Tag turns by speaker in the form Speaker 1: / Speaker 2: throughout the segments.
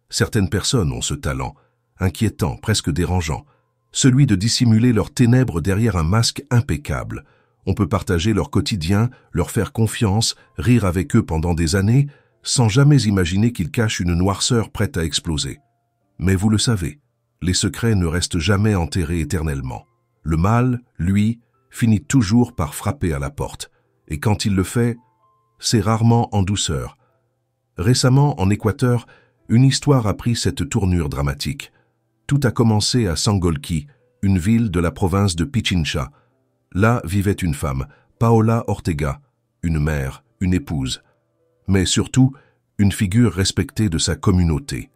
Speaker 1: Certaines personnes ont ce talent, inquiétant, presque dérangeant, celui de dissimuler leurs ténèbres derrière un masque impeccable. On peut partager leur quotidien, leur faire confiance, rire avec eux pendant des années, sans jamais imaginer qu'ils cachent une noirceur prête à exploser. Mais vous le savez, les secrets ne restent jamais enterrés éternellement. Le mal, lui, finit toujours par frapper à la porte. Et quand il le fait, c'est rarement en douceur. Récemment, en Équateur, une histoire a pris cette tournure dramatique. Tout a commencé à Sangolquí, une ville de la province de Pichincha. Là vivait une femme, Paola Ortega, une mère, une épouse, mais surtout une figure respectée de sa communauté.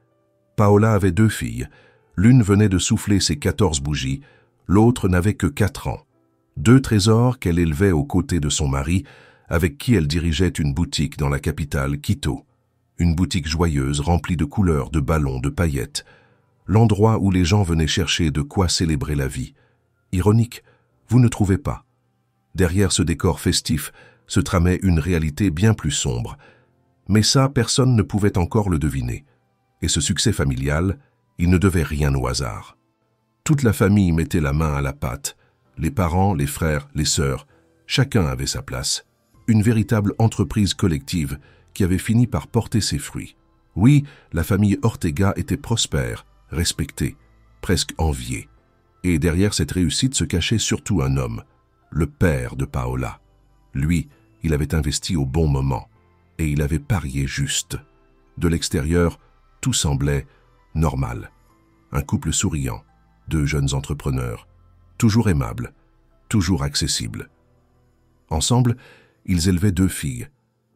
Speaker 1: Paola avait 2 filles. L'une venait de souffler ses 14 bougies, l'autre n'avait que 4 ans. 2 trésors qu'elle élevait aux côtés de son mari, avec qui elle dirigeait une boutique dans la capitale, Quito. Une boutique joyeuse, remplie de couleurs, de ballons, de paillettes. L'endroit où les gens venaient chercher de quoi célébrer la vie. Ironique, vous ne trouvez pas? Derrière ce décor festif se tramait une réalité bien plus sombre. Mais ça, personne ne pouvait encore le deviner. Et ce succès familial, il ne devait rien au hasard. Toute la famille mettait la main à la pâte. Les parents, les frères, les sœurs, chacun avait sa place. Une véritable entreprise collective qui avait fini par porter ses fruits. Oui, la famille Ortega était prospère, respectée, presque enviée. Et derrière cette réussite se cachait surtout un homme, le père de Paola. Lui, il avait investi au bon moment, et il avait parié juste. De l'extérieur, tout semblait normal. Un couple souriant, 2 jeunes entrepreneurs, toujours aimables, toujours accessibles. Ensemble, ils élevaient 2 filles.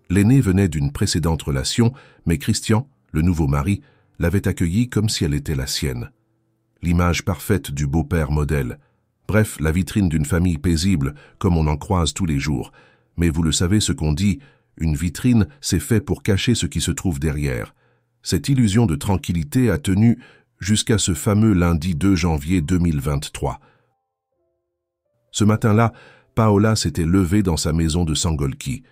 Speaker 1: L'aînée venait d'une précédente relation, mais Christian, le nouveau mari, l'avait accueillie comme si elle était la sienne. L'image parfaite du beau-père modèle. Bref, la vitrine d'une famille paisible, comme on en croise tous les jours. Mais vous le savez ce qu'on dit, une vitrine, c'est fait pour cacher ce qui se trouve derrière. Cette illusion de tranquillité a tenu jusqu'à ce fameux lundi 2 janvier 2023. Ce matin-là, Paola s'était levée dans sa maison de Sangolquí.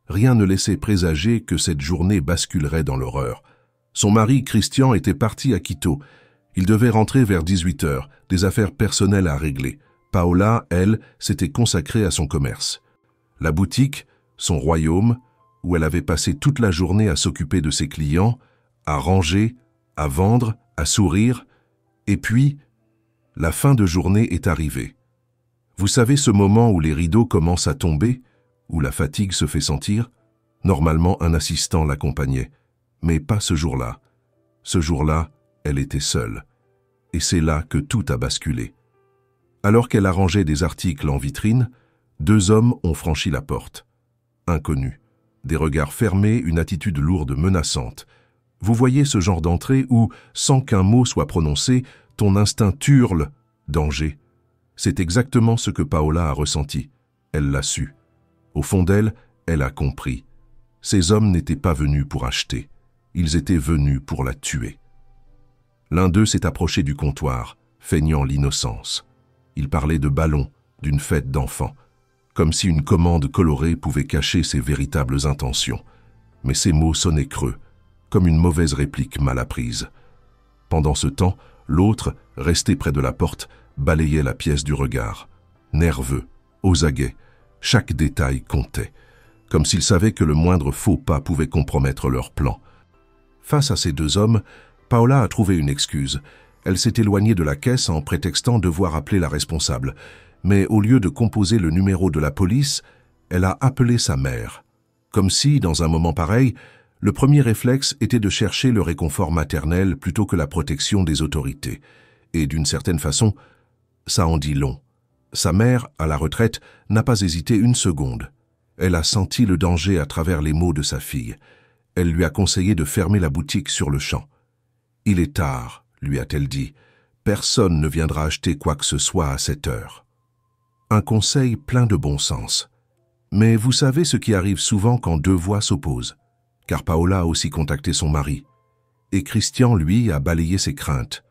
Speaker 1: Rien ne laissait présager que cette journée basculerait dans l'horreur. Son mari, Christian, était parti à Quito. Il devait rentrer vers 18h, des affaires personnelles à régler. Paola, elle, s'était consacrée à son commerce. La boutique, son royaume, où elle avait passé toute la journée à s'occuper de ses clients, à ranger, à vendre, à sourire. Et puis, la fin de journée est arrivée. Vous savez ce moment où les rideaux commencent à tomber, où la fatigue se fait sentir? Normalement, un assistant l'accompagnait, mais pas ce jour-là. Ce jour-là, elle était seule. Et c'est là que tout a basculé. Alors qu'elle arrangeait des articles en vitrine, 2 hommes ont franchi la porte. Inconnus. Des regards fermés, une attitude lourde, menaçante. Vous voyez ce genre d'entrée où, sans qu'un mot soit prononcé, ton instinct hurle « danger ». C'est exactement ce que Paola a ressenti. Elle l'a su. Au fond d'elle, elle a compris. Ces hommes n'étaient pas venus pour acheter. Ils étaient venus pour la tuer. L'un d'eux s'est approché du comptoir, feignant l'innocence. Il parlait de ballons, d'une fête d'enfants, comme si une commande colorée pouvait cacher ses véritables intentions. Mais ces mots sonnaient creux, comme une mauvaise réplique mal apprise. Pendant ce temps, l'autre, resté près de la porte, balayait la pièce du regard. Nerveux, aux aguets, chaque détail comptait, comme s'il savait que le moindre faux pas pouvait compromettre leur plan. Face à ces 2 hommes, Paola a trouvé une excuse. Elle s'est éloignée de la caisse en prétextant devoir appeler la responsable. Mais au lieu de composer le numéro de la police, elle a appelé sa mère. Comme si, dans un moment pareil, le premier réflexe était de chercher le réconfort maternel plutôt que la protection des autorités. Et d'une certaine façon, ça en dit long. Sa mère, à la retraite, n'a pas hésité une seconde. Elle a senti le danger à travers les mots de sa fille. Elle lui a conseillé de fermer la boutique sur le champ. « Il est tard », lui a-t-elle dit. « Personne ne viendra acheter quoi que ce soit à cette heure. » Un conseil plein de bon sens. Mais vous savez ce qui arrive souvent quand 2 voix s'opposent, car Paola a aussi contacté son mari. Et Christian, lui, a balayé ses craintes.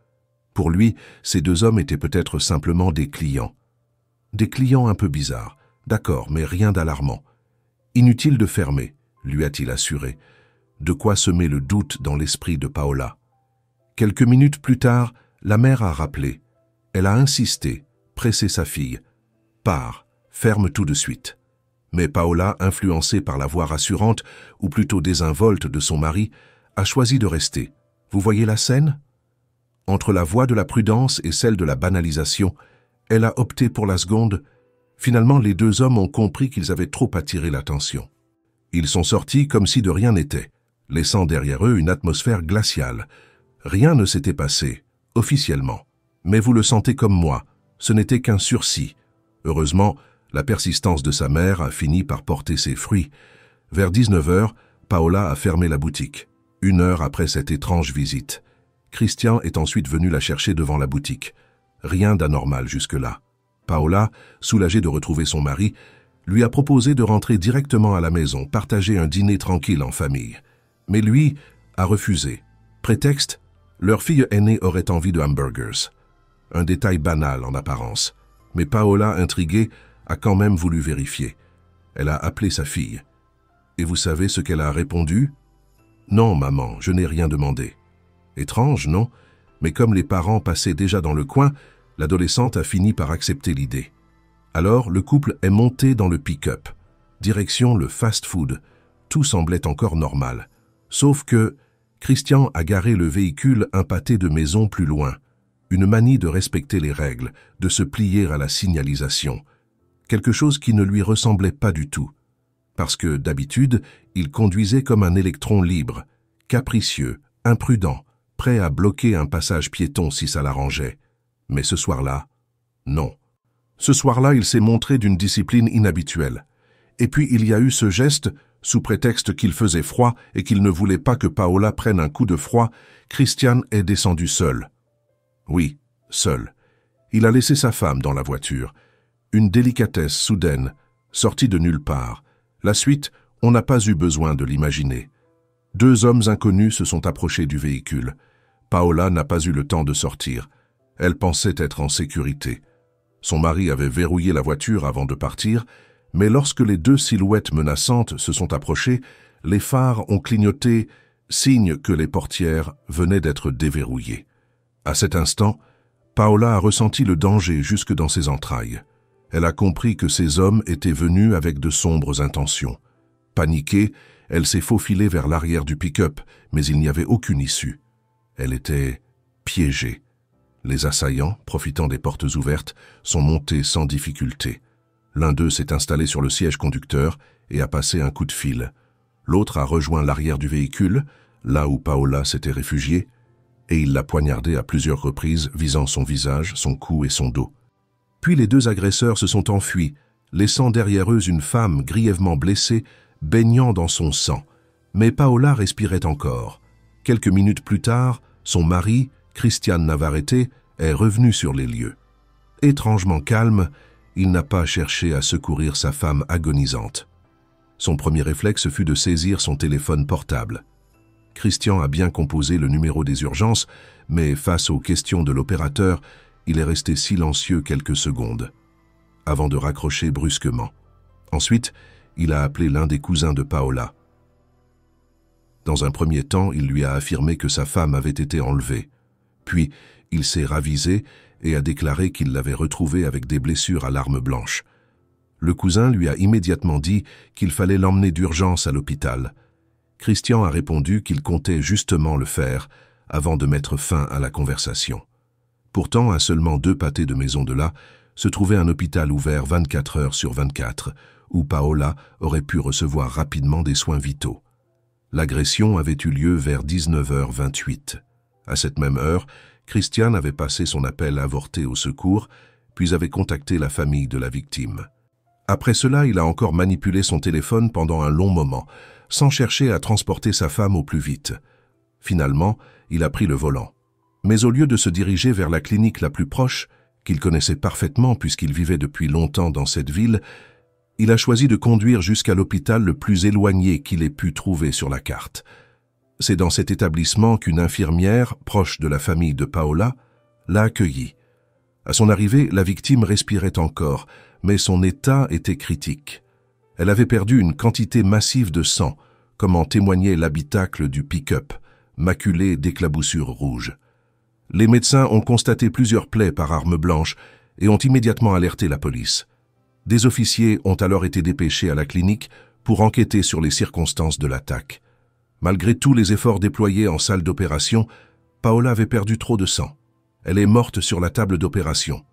Speaker 1: Pour lui, ces 2 hommes étaient peut-être simplement des clients. Des clients un peu bizarres, d'accord, mais rien d'alarmant. Inutile de fermer, lui a-t-il assuré. De quoi semer le doute dans l'esprit de Paola. Quelques minutes plus tard, la mère a rappelé. Elle a insisté, pressé sa fille. « Pars, ferme tout de suite. » Mais Paola, influencée par la voix rassurante, ou plutôt désinvolte de son mari, a choisi de rester. Vous voyez la scène? Entre la voie de la prudence et celle de la banalisation, elle a opté pour la seconde. Finalement, les deux hommes ont compris qu'ils avaient trop attiré l'attention. Ils sont sortis comme si de rien n'était, laissant derrière eux une atmosphère glaciale. Rien ne s'était passé, officiellement. Mais vous le sentez comme moi, ce n'était qu'un sursis. Heureusement, la persistance de sa mère a fini par porter ses fruits. Vers 19 h, Paola a fermé la boutique, 1 heure après cette étrange visite. Christian est ensuite venu la chercher devant la boutique. Rien d'anormal jusque-là. Paola, soulagée de retrouver son mari, lui a proposé de rentrer directement à la maison, partager un dîner tranquille en famille. Mais lui a refusé. Prétexte, leur fille aînée aurait envie de hamburgers. Un détail banal en apparence. Mais Paola, intriguée, a quand même voulu vérifier. Elle a appelé sa fille. Et vous savez ce qu'elle a répondu? « Non, maman, je n'ai rien demandé. » Étrange, non? Mais comme les parents passaient déjà dans le coin, l'adolescente a fini par accepter l'idée. Alors, le couple est monté dans le pick-up. Direction le fast-food. Tout semblait encore normal. Sauf que Christian a garé le véhicule un pâté de maison plus loin. Une manie de respecter les règles, de se plier à la signalisation. Quelque chose qui ne lui ressemblait pas du tout. Parce que, d'habitude, il conduisait comme un électron libre, capricieux, imprudent, prêt à bloquer un passage piéton si ça l'arrangeait. Mais ce soir-là, non. Ce soir-là, il s'est montré d'une discipline inhabituelle. Et puis il y a eu ce geste, sous prétexte qu'il faisait froid et qu'il ne voulait pas que Paola prenne un coup de froid, Christian est descendu seul. Oui, seul. Il a laissé sa femme dans la voiture. Une délicatesse soudaine, sortie de nulle part. La suite, on n'a pas eu besoin de l'imaginer. 2 hommes inconnus se sont approchés du véhicule. Paola n'a pas eu le temps de sortir. Elle pensait être en sécurité. Son mari avait verrouillé la voiture avant de partir, mais lorsque les 2 silhouettes menaçantes se sont approchées, les phares ont clignoté, signe que les portières venaient d'être déverrouillées. À cet instant, Paola a ressenti le danger jusque dans ses entrailles. Elle a compris que ces hommes étaient venus avec de sombres intentions. Paniquée, elle s'est faufilée vers l'arrière du pick-up, mais il n'y avait aucune issue. Elle était piégée. Les assaillants, profitant des portes ouvertes, sont montés sans difficulté. L'un d'eux s'est installé sur le siège conducteur et a passé un coup de fil. L'autre a rejoint l'arrière du véhicule, là où Paola s'était réfugiée, et il l'a poignardée à plusieurs reprises, visant son visage, son cou et son dos. Puis les 2 agresseurs se sont enfuis, laissant derrière eux une femme grièvement blessée, baignant dans son sang. Mais Paola respirait encore. Quelques minutes plus tard, son mari, Christian Navarrete, est revenu sur les lieux. Étrangement calme, il n'a pas cherché à secourir sa femme agonisante. Son premier réflexe fut de saisir son téléphone portable. Christian a bien composé le numéro des urgences, mais face aux questions de l'opérateur, il est resté silencieux quelques secondes, avant de raccrocher brusquement. Ensuite, il a appelé l'un des cousins de Paola. Dans un premier temps, il lui a affirmé que sa femme avait été enlevée. Puis, il s'est ravisé et a déclaré qu'il l'avait retrouvée avec des blessures à l'arme blanche. Le cousin lui a immédiatement dit qu'il fallait l'emmener d'urgence à l'hôpital. Christian a répondu qu'il comptait justement le faire avant de mettre fin à la conversation. Pourtant, à seulement 2 pâtés de maison de là, se trouvait un hôpital ouvert 24 heures sur 24, où Paola aurait pu recevoir rapidement des soins vitaux. L'agression avait eu lieu vers 19 h 28. À cette même heure, Christian avait passé son appel avorté au secours, puis avait contacté la famille de la victime. Après cela, il a encore manipulé son téléphone pendant un long moment, sans chercher à transporter sa femme au plus vite. Finalement, il a pris le volant. Mais au lieu de se diriger vers la clinique la plus proche, qu'il connaissait parfaitement puisqu'il vivait depuis longtemps dans cette ville, il a choisi de conduire jusqu'à l'hôpital le plus éloigné qu'il ait pu trouver sur la carte. C'est dans cet établissement qu'une infirmière, proche de la famille de Paola, l'a accueilli. À son arrivée, la victime respirait encore, mais son état était critique. Elle avait perdu une quantité massive de sang, comme en témoignait l'habitacle du pick-up, maculé d'éclaboussures rouges. Les médecins ont constaté plusieurs plaies par arme blanche et ont immédiatement alerté la police. Des officiers ont alors été dépêchés à la clinique pour enquêter sur les circonstances de l'attaque. Malgré tous les efforts déployés en salle d'opération, Paola avait perdu trop de sang. Elle est morte sur la table d'opération.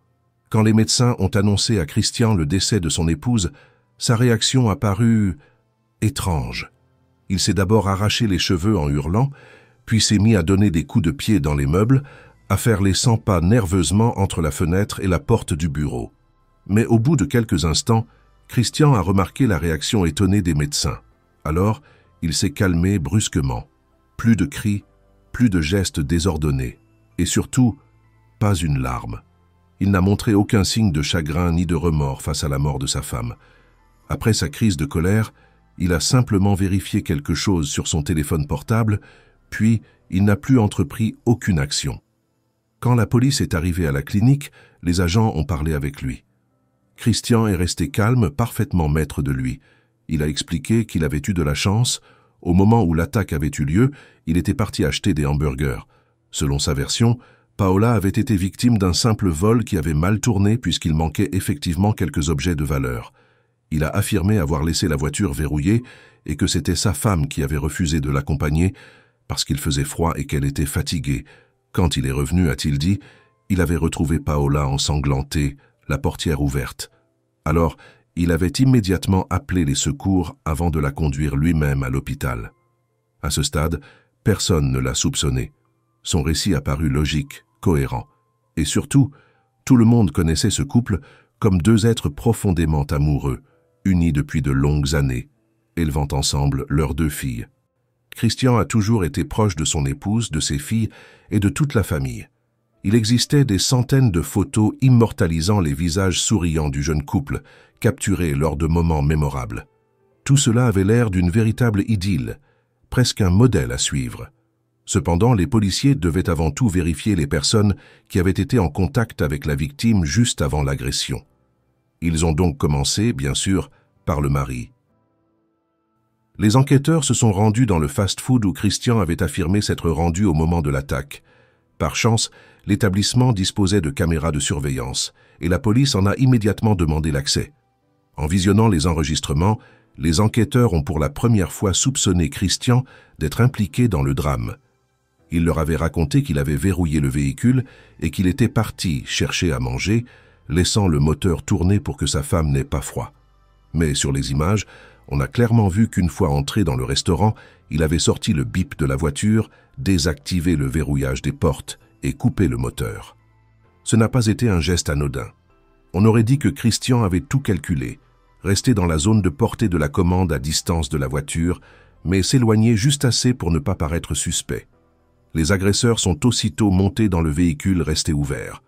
Speaker 1: Quand les médecins ont annoncé à Christian le décès de son épouse, sa réaction a paru étrange. Il s'est d'abord arraché les cheveux en hurlant, puis s'est mis à donner des coups de pied dans les meubles, à faire les 100 pas nerveusement entre la fenêtre et la porte du bureau. Mais au bout de quelques instants, Christian a remarqué la réaction étonnée des médecins. Alors, il s'est calmé brusquement. Plus de cris, plus de gestes désordonnés, et surtout, pas une larme. Il n'a montré aucun signe de chagrin ni de remords face à la mort de sa femme. Après sa crise de colère, il a simplement vérifié quelque chose sur son téléphone portable, puis il n'a plus entrepris aucune action. Quand la police est arrivée à la clinique, les agents ont parlé avec lui. Christian est resté calme, parfaitement maître de lui. Il a expliqué qu'il avait eu de la chance. Au moment où l'attaque avait eu lieu, il était parti acheter des hamburgers. Selon sa version, Paola avait été victime d'un simple vol qui avait mal tourné puisqu'il manquait effectivement quelques objets de valeur. Il a affirmé avoir laissé la voiture verrouillée et que c'était sa femme qui avait refusé de l'accompagner parce qu'il faisait froid et qu'elle était fatiguée. Quand il est revenu, a-t-il dit, il avait retrouvé Paola ensanglantée, la portière ouverte. Alors, il avait immédiatement appelé les secours avant de la conduire lui-même à l'hôpital. À ce stade, personne ne l'a soupçonné. Son récit a paru logique, cohérent. Et surtout, tout le monde connaissait ce couple comme deux êtres profondément amoureux, unis depuis de longues années, élevant ensemble leurs 2 filles. Christian a toujours été proche de son épouse, de ses filles et de toute la famille. Il existait des centaines de photos immortalisant les visages souriants du jeune couple, capturés lors de moments mémorables. Tout cela avait l'air d'une véritable idylle, presque un modèle à suivre. Cependant, les policiers devaient avant tout vérifier les personnes qui avaient été en contact avec la victime juste avant l'agression. Ils ont donc commencé, bien sûr, par le mari. Les enquêteurs se sont rendus dans le fast-food où Christian avait affirmé s'être rendu au moment de l'attaque. Par chance, l'établissement disposait de caméras de surveillance et la police en a immédiatement demandé l'accès. En visionnant les enregistrements, les enquêteurs ont pour la première fois soupçonné Christian d'être impliqué dans le drame. Il leur avait raconté qu'il avait verrouillé le véhicule et qu'il était parti chercher à manger, laissant le moteur tourner pour que sa femme n'ait pas froid. Mais sur les images, on a clairement vu qu'une fois entré dans le restaurant, il avait sorti le bip de la voiture, désactivé le verrouillage des portes et coupé le moteur. Ce n'a pas été un geste anodin. On aurait dit que Christian avait tout calculé, resté dans la zone de portée de la commande à distance de la voiture, mais s'éloigner juste assez pour ne pas paraître suspect. Les agresseurs sont aussitôt montés dans le véhicule resté ouvert.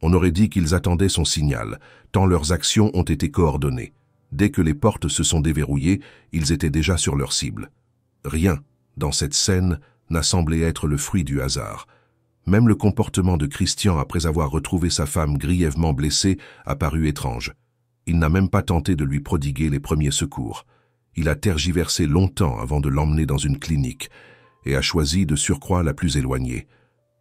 Speaker 1: On aurait dit qu'ils attendaient son signal, tant leurs actions ont été coordonnées. Dès que les portes se sont déverrouillées, ils étaient déjà sur leur cible. Rien, dans cette scène, n'a semblé être le fruit du hasard. Même le comportement de Christian après avoir retrouvé sa femme grièvement blessée a paru étrange. Il n'a même pas tenté de lui prodiguer les premiers secours. Il a tergiversé longtemps avant de l'emmener dans une clinique et a choisi de surcroît la plus éloignée.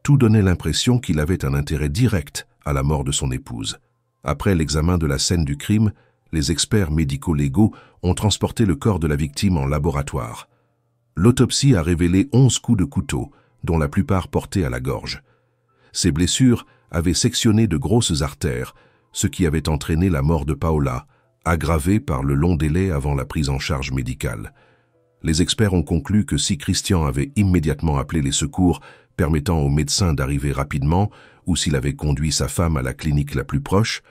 Speaker 1: Tout donnait l'impression qu'il avait un intérêt direct à la mort de son épouse. Après l'examen de la scène du crime, les experts médico-légaux ont transporté le corps de la victime en laboratoire. L'autopsie a révélé 11 coups de couteau, dont la plupart portés à la gorge. Ces blessures avaient sectionné de grosses artères, ce qui avait entraîné la mort de Paola, aggravée par le long délai avant la prise en charge médicale. Les experts ont conclu que si Christian avait immédiatement appelé les secours, permettant aux médecins d'arriver rapidement, ou s'il avait conduit sa femme à la clinique la plus proche,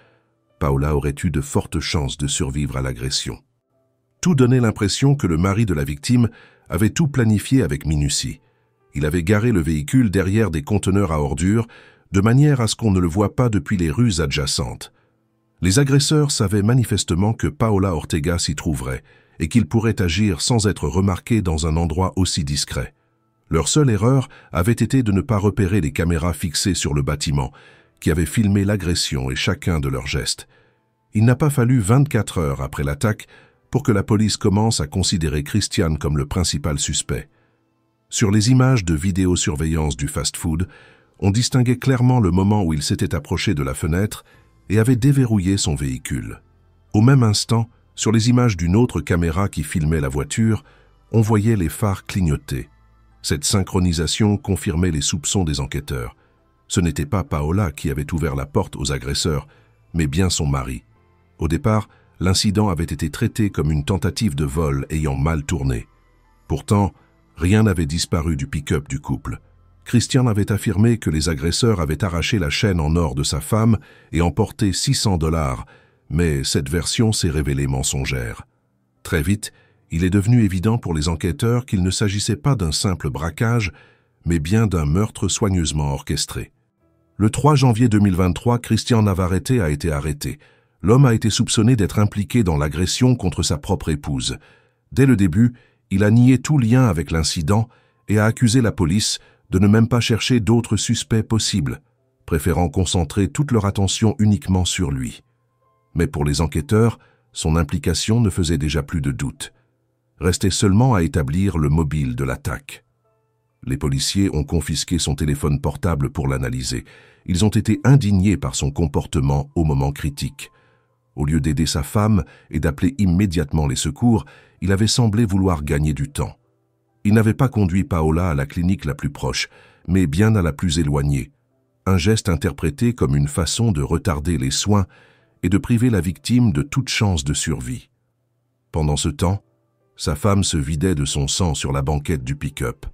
Speaker 1: Paola aurait eu de fortes chances de survivre à l'agression. Tout donnait l'impression que le mari de la victime avait tout planifié avec minutie. Il avait garé le véhicule derrière des conteneurs à ordures, de manière à ce qu'on ne le voie pas depuis les rues adjacentes. Les agresseurs savaient manifestement que Paola Ortega s'y trouverait et qu'ils pourraient agir sans être remarqués dans un endroit aussi discret. Leur seule erreur avait été de ne pas repérer les caméras fixées sur le bâtiment, qui avaient filmé l'agression et chacun de leurs gestes. Il n'a pas fallu 24 heures après l'attaque pour que la police commence à considérer Christian comme le principal suspect. Sur les images de vidéosurveillance du fast-food, On distinguait clairement le moment où il s'était approché de la fenêtre et avait déverrouillé son véhicule. Au même instant, sur les images d'une autre caméra qui filmait la voiture, on voyait les phares clignoter. Cette synchronisation confirmait les soupçons des enquêteurs. Ce n'était pas Paola qui avait ouvert la porte aux agresseurs, mais bien son mari. Au départ, l'incident avait été traité comme une tentative de vol ayant mal tourné. Pourtant, rien n'avait disparu du pick-up du couple. Christian avait affirmé que les agresseurs avaient arraché la chaîne en or de sa femme et emporté $600, mais cette version s'est révélée mensongère. Très vite, il est devenu évident pour les enquêteurs qu'il ne s'agissait pas d'un simple braquage, mais bien d'un meurtre soigneusement orchestré. Le 3 janvier 2023, Christian Navarrete a été arrêté. L'homme a été soupçonné d'être impliqué dans l'agression contre sa propre épouse. Dès le début, il a nié tout lien avec l'incident et a accusé la police de ne même pas chercher d'autres suspects possibles, préférant concentrer toute leur attention uniquement sur lui. Mais pour les enquêteurs, son implication ne faisait déjà plus de doute. Restait seulement à établir le mobile de l'attaque. Les policiers ont confisqué son téléphone portable pour l'analyser. Ils ont été indignés par son comportement au moment critique. Au lieu d'aider sa femme et d'appeler immédiatement les secours, il avait semblé vouloir gagner du temps. Il n'avait pas conduit Paola à la clinique la plus proche, mais bien à la plus éloignée. Un geste interprété comme une façon de retarder les soins et de priver la victime de toute chance de survie. Pendant ce temps, sa femme se vidait de son sang sur la banquette du pick-up.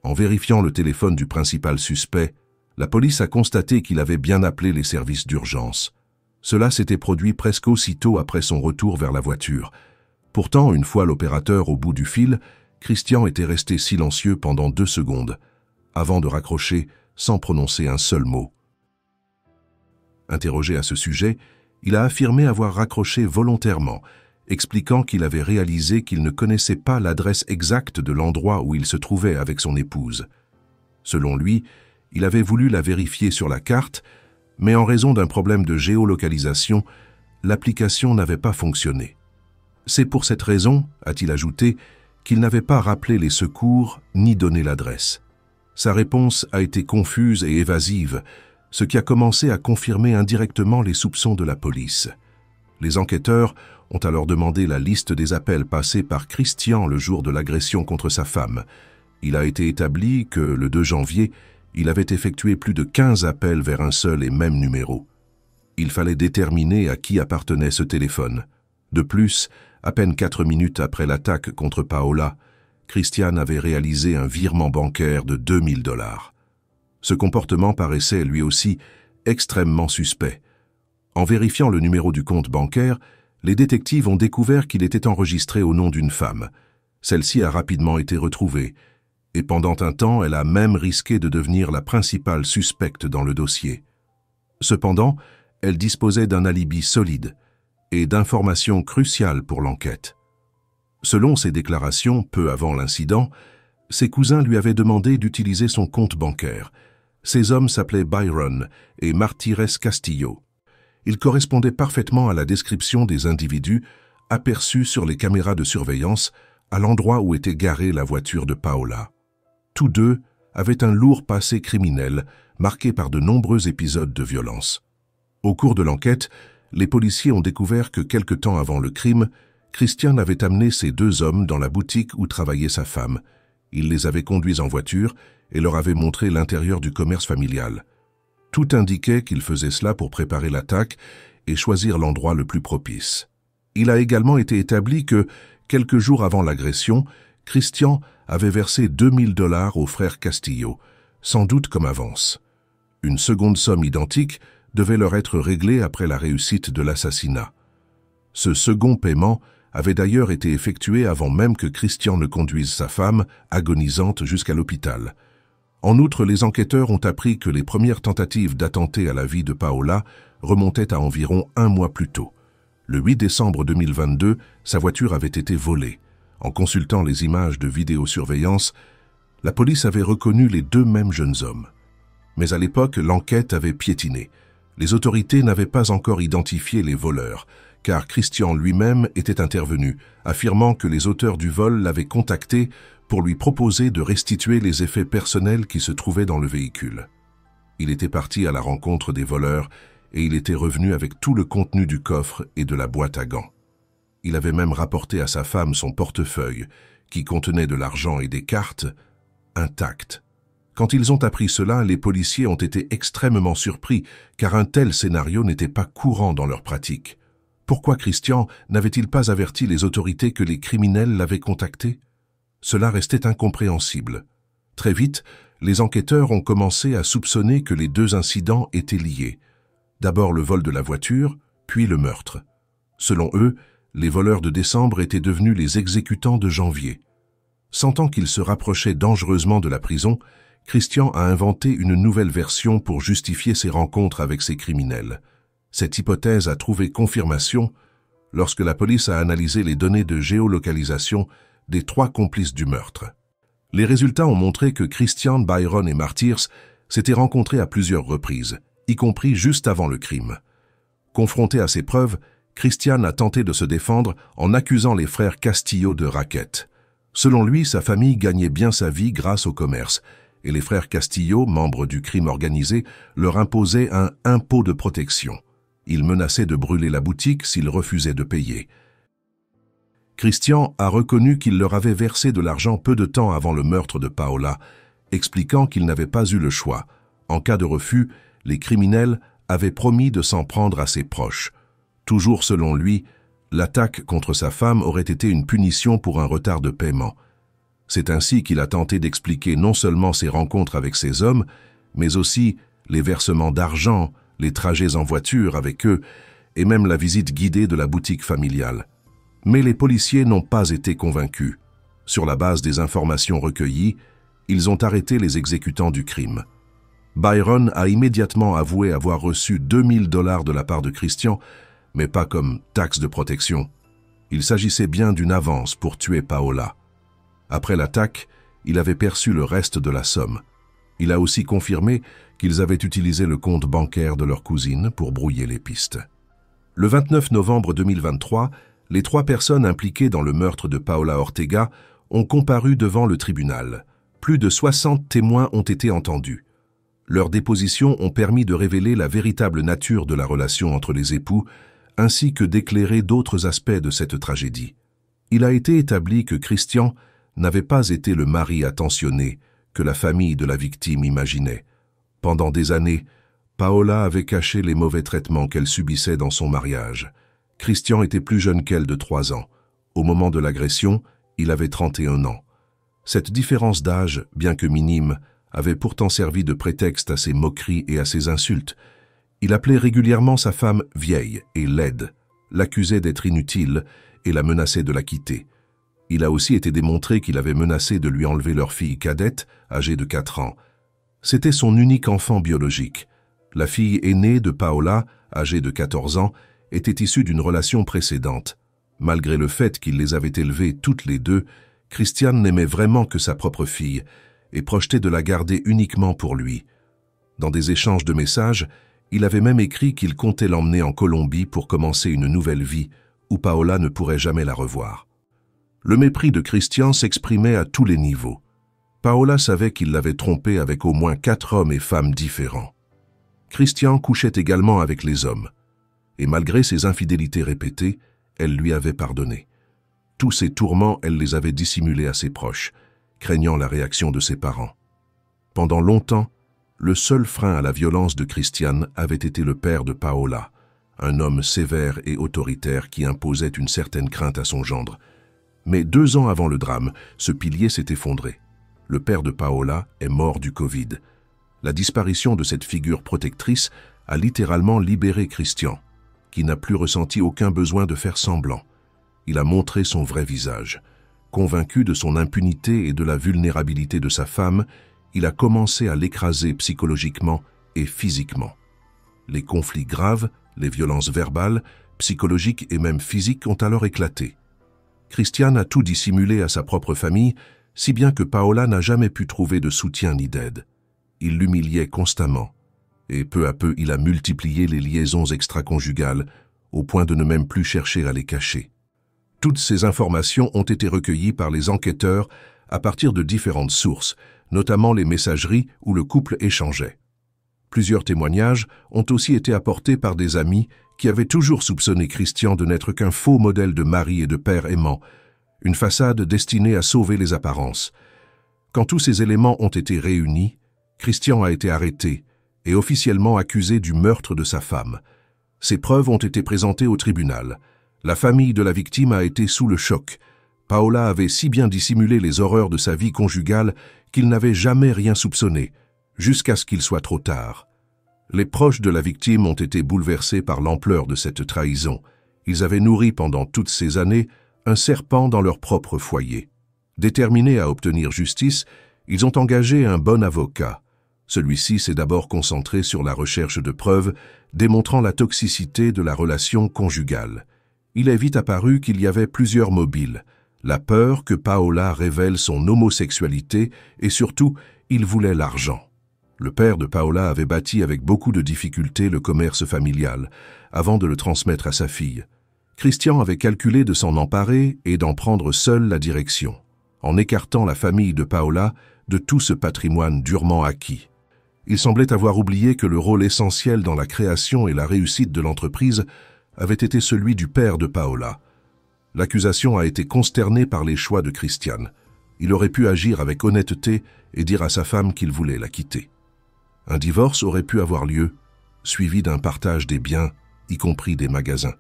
Speaker 1: En vérifiant le téléphone du principal suspect, la police a constaté qu'il avait bien appelé les services d'urgence. Cela s'était produit presque aussitôt après son retour vers la voiture. Pourtant, une fois l'opérateur au bout du fil, Christian était resté silencieux pendant 2 secondes, avant de raccrocher sans prononcer un seul mot. Interrogé à ce sujet, il a affirmé avoir raccroché volontairement, expliquant qu'il avait réalisé qu'il ne connaissait pas l'adresse exacte de l'endroit où il se trouvait avec son épouse. Selon lui, il avait voulu la vérifier sur la carte, mais en raison d'un problème de géolocalisation, l'application n'avait pas fonctionné. C'est pour cette raison, a-t-il ajouté, qu'il n'avait pas rappelé les secours ni donné l'adresse. Sa réponse a été confuse et évasive, ce qui a commencé à confirmer indirectement les soupçons de la police. Les enquêteurs ont alors demandé la liste des appels passés par Christian le jour de l'agression contre sa femme. Il a été établi que, le 2 janvier, il avait effectué plus de 15 appels vers un seul et même numéro. Il fallait déterminer à qui appartenait ce téléphone. De plus, à peine 4 minutes après l'attaque contre Paola, Christian avait réalisé un virement bancaire de $2000. Ce comportement paraissait lui aussi extrêmement suspect. En vérifiant le numéro du compte bancaire, les détectives ont découvert qu'il était enregistré au nom d'une femme. Celle-ci a rapidement été retrouvée, et pendant un temps, elle a même risqué de devenir la principale suspecte dans le dossier. Cependant, elle disposait d'un alibi solide et d'informations cruciales pour l'enquête. Selon ses déclarations, peu avant l'incident, ses cousins lui avaient demandé d'utiliser son compte bancaire. Ces hommes s'appelaient Byron et Martires Castillo. Ils correspondaient parfaitement à la description des individus aperçus sur les caméras de surveillance à l'endroit où était garée la voiture de Paola. Tous deux avaient un lourd passé criminel marqué par de nombreux épisodes de violence. Au cours de l'enquête, les policiers ont découvert que quelque temps avant le crime, Christian avait amené ces 2 hommes dans la boutique où travaillait sa femme. Il les avait conduits en voiture et leur avait montré l'intérieur du commerce familial. Tout indiquait qu'il faisait cela pour préparer l'attaque et choisir l'endroit le plus propice. Il a également été établi que, quelques jours avant l'agression, Christian avait versé $2000 au frère Castillo, sans doute comme avance. Une seconde somme identique devait leur être réglée après la réussite de l'assassinat. Ce second paiement avait d'ailleurs été effectué avant même que Christian ne conduise sa femme, agonisante, jusqu'à l'hôpital. En outre, les enquêteurs ont appris que les premières tentatives d'attenter à la vie de Paola remontaient à environ 1 mois plus tôt. Le 8 décembre 2022, sa voiture avait été volée. En consultant les images de vidéosurveillance, la police avait reconnu les 2 mêmes jeunes hommes. Mais à l'époque, l'enquête avait piétiné. Les autorités n'avaient pas encore identifié les voleurs, car Christian lui-même était intervenu, affirmant que les auteurs du vol l'avaient contacté pour lui proposer de restituer les effets personnels qui se trouvaient dans le véhicule. Il était parti à la rencontre des voleurs et il était revenu avec tout le contenu du coffre et de la boîte à gants. Il avait même rapporté à sa femme son portefeuille, qui contenait de l'argent et des cartes, intactes. Quand ils ont appris cela, les policiers ont été extrêmement surpris, car un tel scénario n'était pas courant dans leur pratique. Pourquoi Christian n'avait-il pas averti les autorités que les criminels l'avaient contacté? Cela restait incompréhensible. Très vite, les enquêteurs ont commencé à soupçonner que les deux incidents étaient liés. D'abord le vol de la voiture, puis le meurtre. Selon eux, les voleurs de décembre étaient devenus les exécutants de janvier. Sentant qu'il se rapprochait dangereusement de la prison, Christian a inventé une nouvelle version pour justifier ses rencontres avec ces criminels. Cette hypothèse a trouvé confirmation lorsque la police a analysé les données de géolocalisation des 3 complices du meurtre. Les résultats ont montré que Christian, Byron et Martyrs s'étaient rencontrés à plusieurs reprises, y compris juste avant le crime. Confronté à ces preuves, Christian a tenté de se défendre en accusant les frères Castillo de racket. Selon lui, sa famille gagnait bien sa vie grâce au commerce, et les frères Castillo, membres du crime organisé, leur imposaient un impôt de protection. Ils menaçaient de brûler la boutique s'ils refusaient de payer. Christian a reconnu qu'il leur avait versé de l'argent peu de temps avant le meurtre de Paola, expliquant qu'il n'avait pas eu le choix. En cas de refus, les criminels avaient promis de s'en prendre à ses proches. Toujours selon lui, l'attaque contre sa femme aurait été une punition pour un retard de paiement. C'est ainsi qu'il a tenté d'expliquer non seulement ses rencontres avec ces hommes, mais aussi les versements d'argent, les trajets en voiture avec eux, et même la visite guidée de la boutique familiale. Mais les policiers n'ont pas été convaincus. Sur la base des informations recueillies, ils ont arrêté les exécutants du crime. Byron a immédiatement avoué avoir reçu 2000 $ de la part de Christian, mais pas comme taxe de protection. Il s'agissait bien d'une avance pour tuer Paola. Après l'attaque, il avait perçu le reste de la somme. Il a aussi confirmé qu'ils avaient utilisé le compte bancaire de leur cousine pour brouiller les pistes. Le 29 novembre 2023, les 3 personnes impliquées dans le meurtre de Paola Ortega ont comparu devant le tribunal. Plus de 60 témoins ont été entendus. Leurs dépositions ont permis de révéler la véritable nature de la relation entre les époux, ainsi que d'éclairer d'autres aspects de cette tragédie. Il a été établi que Christian n'avait pas été le mari attentionné que la famille de la victime imaginait. Pendant des années, Paola avait caché les mauvais traitements qu'elle subissait dans son mariage. Christian était plus jeune qu'elle de 3 ans. Au moment de l'agression, il avait 31 ans. Cette différence d'âge, bien que minime, avait pourtant servi de prétexte à ses moqueries et à ses insultes. Il appelait régulièrement sa femme vieille et laide, l'accusait d'être inutile et la menaçait de la quitter. Il a aussi été démontré qu'il avait menacé de lui enlever leur fille cadette, âgée de 4 ans. C'était son unique enfant biologique. La fille aînée de Paola, âgée de 14 ans, était issue d'une relation précédente. Malgré le fait qu'il les avait élevées toutes les deux, Christian n'aimait vraiment que sa propre fille et projetait de la garder uniquement pour lui. Dans des échanges de messages, il avait même écrit qu'il comptait l'emmener en Colombie pour commencer une nouvelle vie où Paola ne pourrait jamais la revoir. Le mépris de Christian s'exprimait à tous les niveaux. Paola savait qu'il l'avait trompée avec au moins 4 hommes et femmes différents. Christian couchait également avec les hommes. Et malgré ses infidélités répétées, elle lui avait pardonné. Tous ces tourments, elle les avait dissimulés à ses proches, craignant la réaction de ses parents. Pendant longtemps, le seul frein à la violence de Christian avait été le père de Paola, un homme sévère et autoritaire qui imposait une certaine crainte à son gendre. Mais 2 ans avant le drame, ce pilier s'est effondré. Le père de Paola est mort du Covid. La disparition de cette figure protectrice a littéralement libéré Christian, qui n'a plus ressenti aucun besoin de faire semblant. Il a montré son vrai visage. Convaincu de son impunité et de la vulnérabilité de sa femme, il a commencé à l'écraser psychologiquement et physiquement. Les conflits graves, les violences verbales, psychologiques et même physiques ont alors éclaté. Christian a tout dissimulé à sa propre famille, si bien que Paola n'a jamais pu trouver de soutien ni d'aide. Il l'humiliait constamment, et peu à peu il a multiplié les liaisons extraconjugales, au point de ne même plus chercher à les cacher. Toutes ces informations ont été recueillies par les enquêteurs à partir de différentes sources, notamment les messageries où le couple échangeait. Plusieurs témoignages ont aussi été apportés par des amis qui avaient toujours soupçonné Christian de n'être qu'un faux modèle de mari et de père aimant, une façade destinée à sauver les apparences. Quand tous ces éléments ont été réunis, Christian a été arrêté et officiellement accusé du meurtre de sa femme. Ces preuves ont été présentées au tribunal. La famille de la victime a été sous le choc. Paola avait si bien dissimulé les horreurs de sa vie conjugale qu'il n'avait jamais rien soupçonné, jusqu'à ce qu'il soit trop tard. Les proches de la victime ont été bouleversés par l'ampleur de cette trahison. Ils avaient nourri pendant toutes ces années un serpent dans leur propre foyer. Déterminés à obtenir justice, ils ont engagé un bon avocat. Celui-ci s'est d'abord concentré sur la recherche de preuves démontrant la toxicité de la relation conjugale. Il est vite apparu qu'il y avait plusieurs mobiles. La peur que Paola révèle son homosexualité et surtout, il voulait l'argent. Le père de Paola avait bâti avec beaucoup de difficulté le commerce familial avant de le transmettre à sa fille. Christian avait calculé de s'en emparer et d'en prendre seul la direction, en écartant la famille de Paola de tout ce patrimoine durement acquis. Il semblait avoir oublié que le rôle essentiel dans la création et la réussite de l'entreprise avait été celui du père de Paola. L'accusation a été consternée par les choix de Christian. Il aurait pu agir avec honnêteté et dire à sa femme qu'il voulait la quitter. Un divorce aurait pu avoir lieu, suivi d'un partage des biens, y compris des magasins.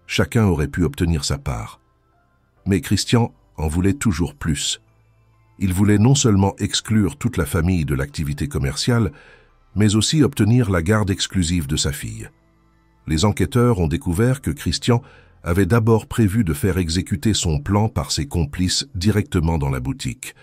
Speaker 1: Chacun aurait pu obtenir sa part. Mais Christian en voulait toujours plus. Il voulait non seulement exclure toute la famille de l'activité commerciale, mais aussi obtenir la garde exclusive de sa fille. Les enquêteurs ont découvert que Christian avait d'abord prévu de faire exécuter son plan par ses complices directement dans la boutique.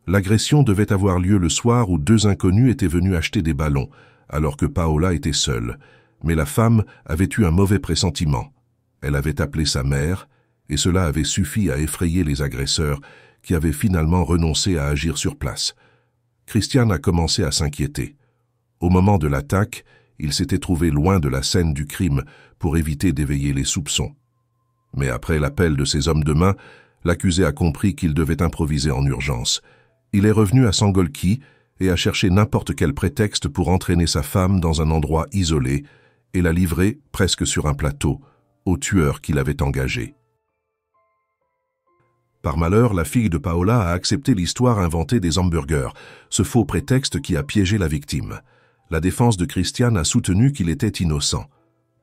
Speaker 1: L'agression devait avoir lieu le soir où deux inconnus étaient venus acheter des ballons, alors que Paola était seule. Mais la femme avait eu un mauvais pressentiment. Elle avait appelé sa mère, et cela avait suffi à effrayer les agresseurs, qui avaient finalement renoncé à agir sur place. Christian a commencé à s'inquiéter. Au moment de l'attaque, il s'était trouvé loin de la scène du crime pour éviter d'éveiller les soupçons. Mais après l'appel de ses hommes de main, l'accusé a compris qu'il devait improviser en urgence. Il est revenu à Sangolquí et a cherché n'importe quel prétexte pour entraîner sa femme dans un endroit isolé et la livrer, presque sur un plateau, au tueur qu'il avait engagé. Par malheur, la fille de Paola a accepté l'histoire inventée des hamburgers, ce faux prétexte qui a piégé la victime. La défense de Christian a soutenu qu'il était innocent.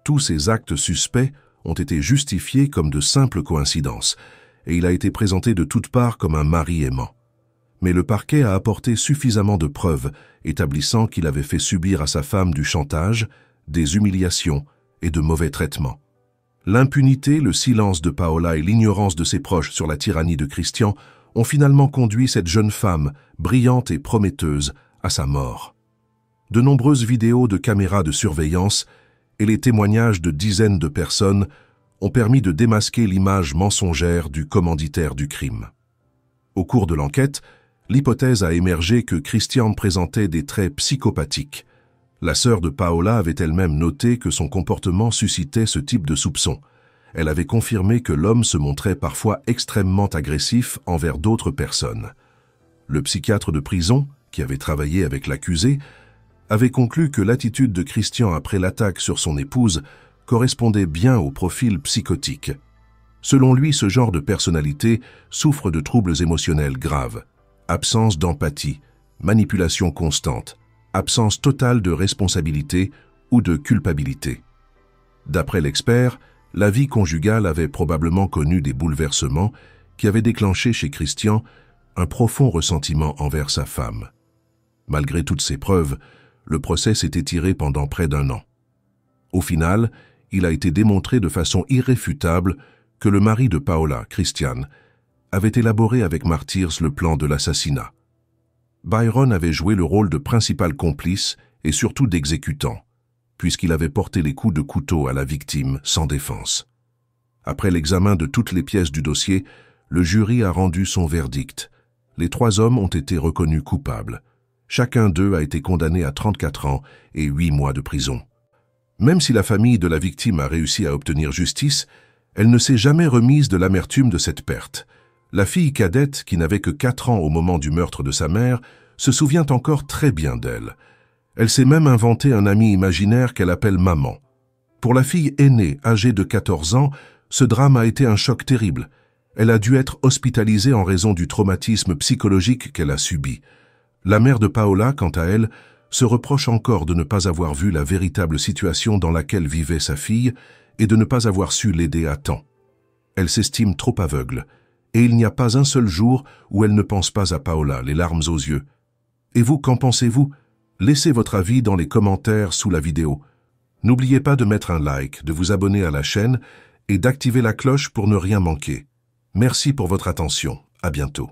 Speaker 1: Tous ces actes suspects ont été justifiés comme de simples coïncidences, et il a été présenté de toutes parts comme un mari aimant. Mais le parquet a apporté suffisamment de preuves, établissant qu'il avait fait subir à sa femme du chantage, des humiliations et de mauvais traitements. L'impunité, le silence de Paola et l'ignorance de ses proches sur la tyrannie de Christian ont finalement conduit cette jeune femme, brillante et prometteuse, à sa mort. De nombreuses vidéos de caméras de surveillance et les témoignages de dizaines de personnes ont permis de démasquer l'image mensongère du commanditaire du crime. Au cours de l'enquête, l'hypothèse a émergé que Christian présentait des traits psychopathiques. La sœur de Paola avait elle-même noté que son comportement suscitait ce type de soupçon. Elle avait confirmé que l'homme se montrait parfois extrêmement agressif envers d'autres personnes. Le psychiatre de prison, qui avait travaillé avec l'accusé, avait conclu que l'attitude de Christian après l'attaque sur son épouse correspondait bien au profil psychotique. Selon lui, ce genre de personnalité souffre de troubles émotionnels graves, absence d'empathie, manipulation constante, absence totale de responsabilité ou de culpabilité. D'après l'expert, la vie conjugale avait probablement connu des bouleversements qui avaient déclenché chez Christian un profond ressentiment envers sa femme. Malgré toutes ces preuves, le procès s'est étiré pendant près d'1 an. Au final, il a été démontré de façon irréfutable que le mari de Paola, Christian, avait élaboré avec Martyrs le plan de l'assassinat. Byron avait joué le rôle de principal complice et surtout d'exécutant, puisqu'il avait porté les coups de couteau à la victime sans défense. Après l'examen de toutes les pièces du dossier, le jury a rendu son verdict. Les 3 hommes ont été reconnus coupables. Chacun d'eux a été condamné à 34 ans et 8 mois de prison. Même si la famille de la victime a réussi à obtenir justice, elle ne s'est jamais remise de l'amertume de cette perte. La fille cadette, qui n'avait que 4 ans au moment du meurtre de sa mère, se souvient encore très bien d'elle. Elle s'est même inventé un ami imaginaire qu'elle appelle maman. Pour la fille aînée, âgée de 14 ans, ce drame a été un choc terrible. Elle a dû être hospitalisée en raison du traumatisme psychologique qu'elle a subi. La mère de Paola, quant à elle, se reproche encore de ne pas avoir vu la véritable situation dans laquelle vivait sa fille et de ne pas avoir su l'aider à temps. Elle s'estime trop aveugle, et il n'y a pas un seul jour où elle ne pense pas à Paola, les larmes aux yeux. Et vous, qu'en pensez-vous? Laissez votre avis dans les commentaires sous la vidéo. N'oubliez pas de mettre un like, de vous abonner à la chaîne et d'activer la cloche pour ne rien manquer. Merci pour votre attention. À bientôt.